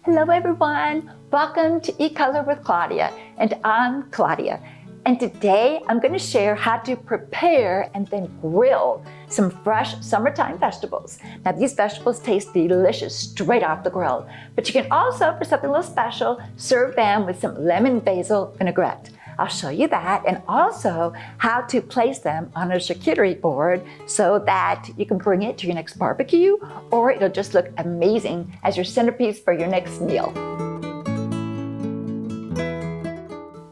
Hello everyone, welcome to Eat Color with Claudia, and I'm Claudia. And today I'm going to share how to prepare and then grill some fresh summertime vegetables. Now these vegetables taste delicious straight off the grill, but you can also, for something a little special, serve them with some lemon basil vinaigrette. I'll show you that, and also how to place them on a charcuterie board so that you can bring it to your next barbecue, or it'll just look amazing as your centerpiece for your next meal.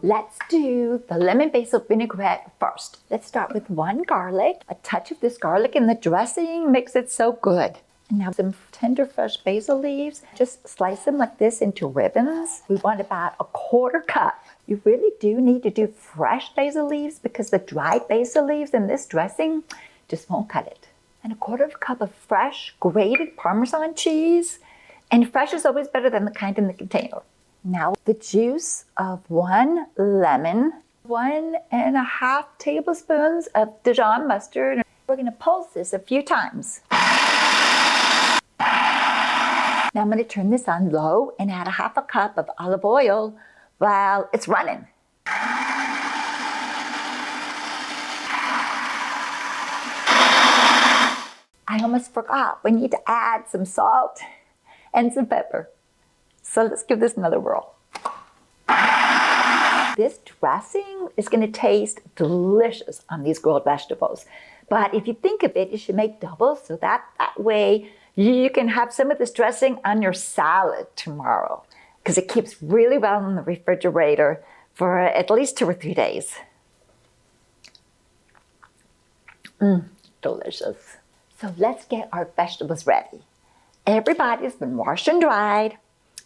Let's do the lemon basil vinaigrette first. Let's start with one garlic. A touch of this garlic in the dressing makes it so good. And now some tender fresh basil leaves. Just slice them like this into ribbons. We want about a quarter cup. You really do need to do fresh basil leaves because the dried basil leaves in this dressing just won't cut it. And a quarter of a cup of fresh grated Parmesan cheese. And fresh is always better than the kind in the container. Now the juice of one lemon, 1.5 tablespoons of Dijon mustard. We're going to pulse this a few times. Now I'm going to turn this on low and add 1/2 cup of olive oil while it's running. I almost forgot, we need to add some salt and some pepper. So let's give this another whirl. This dressing is going to taste delicious on these grilled vegetables. But if you think of it, you should make double so that way you can have some of this dressing on your salad tomorrow, because it keeps really well in the refrigerator for at least 2 or 3 days. Delicious. So let's get our vegetables ready. Everybody's been washed and dried.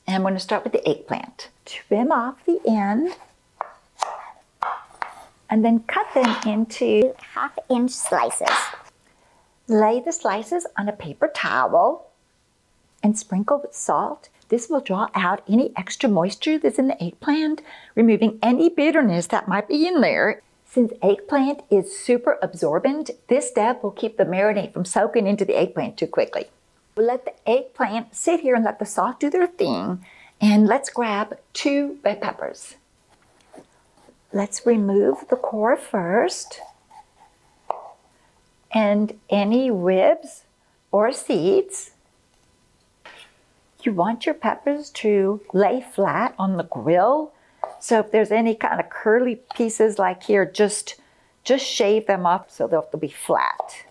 And I'm going to start with the eggplant. Trim off the end and then cut them into 1/2-inch slices. Lay the slices on a paper towel and sprinkle with salt. This will draw out any extra moisture that's in the eggplant, removing any bitterness that might be in there. Since eggplant is super absorbent, this step will keep the marinade from soaking into the eggplant too quickly. We'll let the eggplant sit here and let the salt do their thing. And let's grab 2 red peppers. Let's remove the core first. And any ribs or seeds. You want your peppers to lay flat on the grill. So if there's any kind of curly pieces like here, just shave them off so they'll be flat.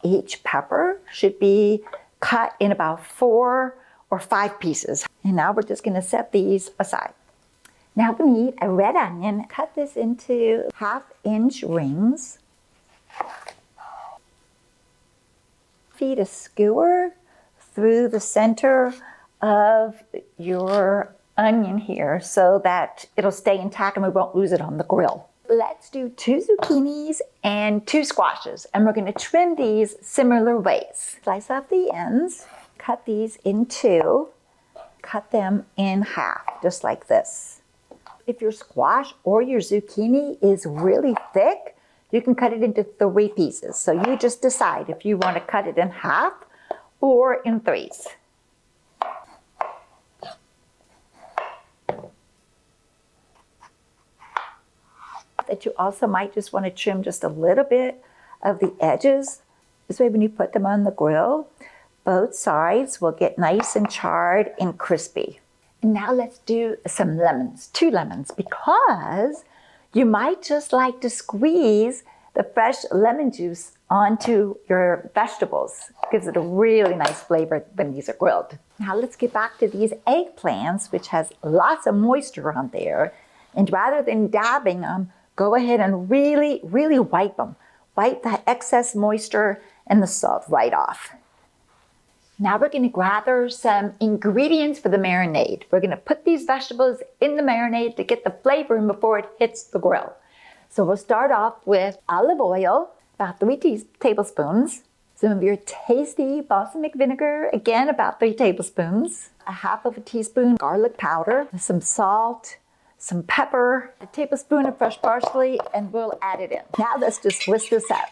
Each pepper should be cut in about 4 or 5 pieces. And now we're just going to set these aside. Now we need a red onion. Cut this into 1/2-inch rings. Feed a skewer through the center of your onion here so that it'll stay intact and we won't lose it on the grill. Let's do 2 zucchinis and 2 squashes, and we're going to trim these similar ways. Slice off the ends, cut these in 2, cut them in half, just like this. If your squash or your zucchini is really thick, you can cut it into 3 pieces. So you just decide if you want to cut it in half or in 3s. That you also might just want to trim just a little bit of the edges. This way when you put them on the grill, both sides will get nice and charred and crispy. And now let's do some lemons, 2 lemons, because you might just like to squeeze the fresh lemon juice onto your vegetables. It gives it a really nice flavor when these are grilled. Now let's get back to these eggplants, which has lots of moisture on there. And rather than dabbing them, go ahead and really wipe them. Wipe that excess moisture and the salt right off. Now we're going to gather some ingredients for the marinade. We're going to put these vegetables in the marinade to get the flavor in before it hits the grill. So we'll start off with olive oil, about 3 tablespoons. Some of your tasty balsamic vinegar, again about 3 tablespoons. 1/2 teaspoon garlic powder, some salt, some pepper, a tablespoon of fresh parsley, and we'll add it in. Now let's just whisk this up.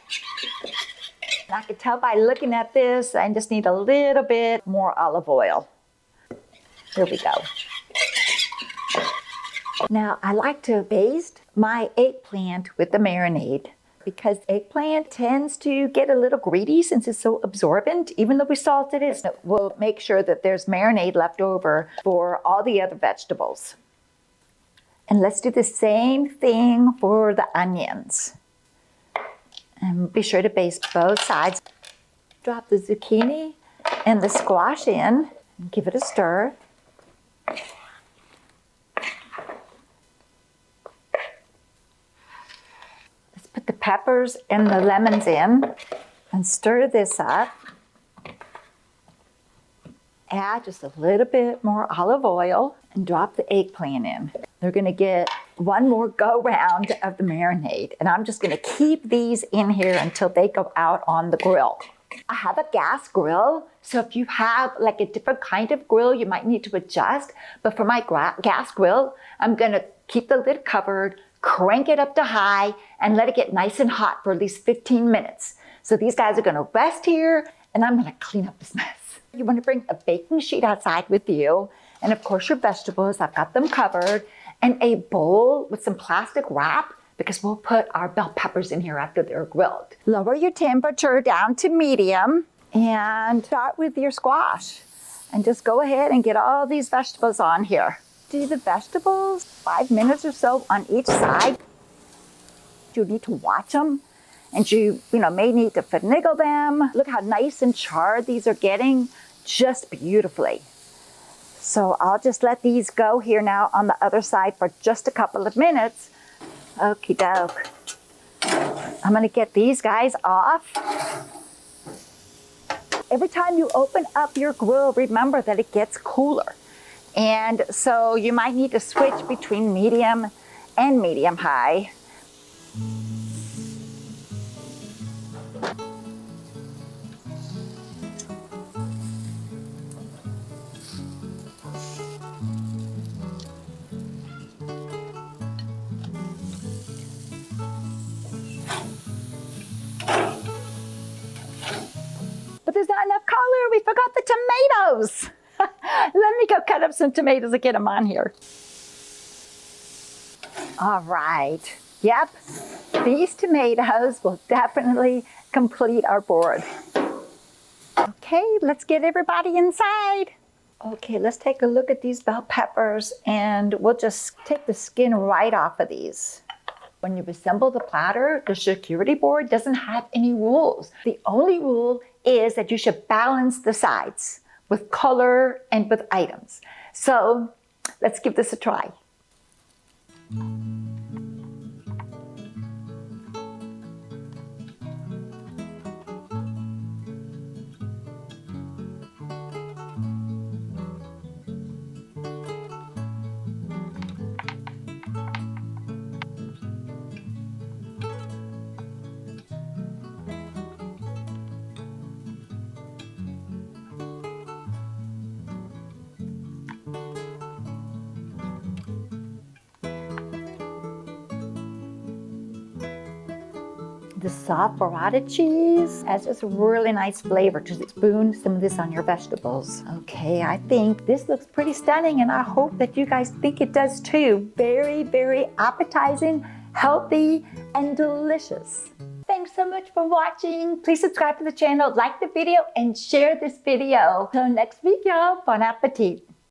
And I can tell by looking at this, I just need a little bit more olive oil. Here we go. Now, I like to baste my eggplant with the marinade because eggplant tends to get a little greedy since it's so absorbent. Even though we salted it, we'll make sure that there's marinade left over for all the other vegetables. And let's do the same thing for the onions. And be sure to baste both sides. Drop the zucchini and the squash in and give it a stir. Let's put the peppers and the lemons in and stir this up. Add just a little bit more olive oil and drop the eggplant in. They're gonna get one more go round of the marinade, and I'm just gonna keep these in here until they go out on the grill. I have a gas grill, so if you have like a different kind of grill, you might need to adjust. But for my gas grill, I'm gonna keep the lid covered, crank it up to high, and let it get nice and hot for at least 15 minutes. So these guys are gonna rest here, and I'm gonna clean up this mess. You wanna bring a baking sheet outside with you, and of course your vegetables, I've got them covered, and a bowl with some plastic wrap, because we'll put our bell peppers in here after they're grilled. Lower your temperature down to medium and start with your squash. And just go ahead and get all these vegetables on here. Do the vegetables 5 minutes or so on each side. You need to watch them, and you may need to finagle them. Look how nice and charred these are getting, just beautifully. So I'll just let these go here now on the other side for just a couple of minutes. Okie doke. I'm gonna get these guys off. Every time you open up your grill, remember that it gets cooler. And so you might need to switch between medium and medium high. But there's not enough color. We forgot the tomatoes. Let me go cut up some tomatoes and get them on here. All right. Yep. These tomatoes will definitely complete our board. Okay, let's get everybody inside. Okay, let's take a look at these bell peppers, and we'll just take the skin right off of these. When you assemble the platter, the charcuterie board doesn't have any rules. The only rule is that you should balance the sides with color and with items. So let's give this a try. The soft burrata cheese has just a really nice flavor. Just spoon some of this on your vegetables. Okay, I think this looks pretty stunning, and I hope that you guys think it does too. Very, very appetizing, healthy, and delicious. Thanks so much for watching. Please subscribe to the channel, like the video, and share this video. Till next week, y'all. Bon appetit.